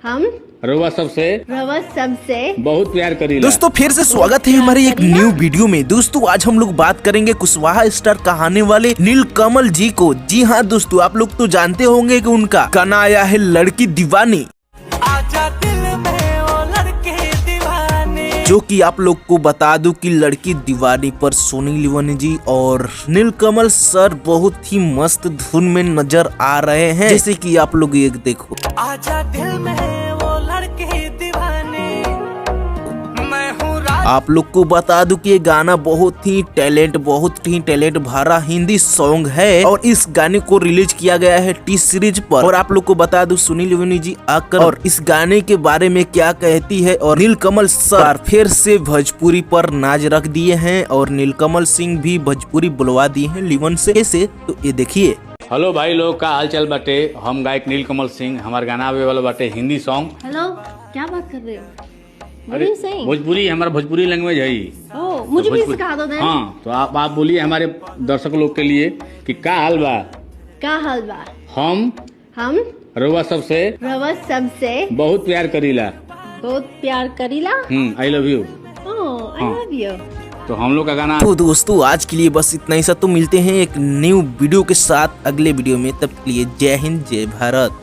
हम रउआ सबसे बहुत प्यार करीला। दोस्तों फिर से स्वागत है हमारी एक न्यू वीडियो में। दोस्तों आज हम लोग बात करेंगे कुशवाहा स्टार कहानी वाले नीलकमल जी को। जी हाँ दोस्तों, आप लोग तो जानते होंगे कि उनका गाना आया है लड़की दीवानी, आजा दिल में ओ लड़के दीवाने। जो कि आप लोग को बता दूं कि लड़की दीवानी पर सोनी लियोनी जी और नीलकमल सर बहुत ही मस्त धुन में नजर आ रहे हैं। जैसे कि आप लोग एक देखो, आजा दिल में वो लड़के दीवाने। मैं हूँ आप लोग को बता दूं कि ये गाना बहुत ही टैलेंट भरा हिंदी सॉन्ग है और इस गाने को रिलीज किया गया है टी सीरीज पर। और आप लोग को बता दूं सोनी लियोनी जी आकर और इस गाने के बारे में क्या कहती है। और नीलकमल सर फिर से भोजपुरी पर नाज रख दिए हैं और नीलकमल सिंह भी भोजपुरी बुलवा दिए हैं लियोन से। ऐसे तो ये देखिए। हेलो भाई लोग, का हाल चाल बाटे। हम गायक नीलकमल सिंह, हमार गाना आवे वाला बाटे हिंदी सॉन्ग। हेलो, क्या बात कर रहे हो? अरे भोजपुरी, हमारा भोजपुरी लैंग्वेज है ही। ओह, मुझे भी सिखा दो। हाँ, तो आप बोलिए हमारे दर्शक लोग के लिए कि का हाल बा। का हाल बा? हम रउआ सबसे बहुत प्यार करीला। बहुत प्यार करीला। I love you. ओह, आई लव यू। तो हम लोग का गाना। तो दोस्तों आज के लिए बस इतना ही सा। तो मिलते हैं एक न्यू वीडियो के साथ अगले वीडियो में। तब के लिए जय हिंद, जय भारत।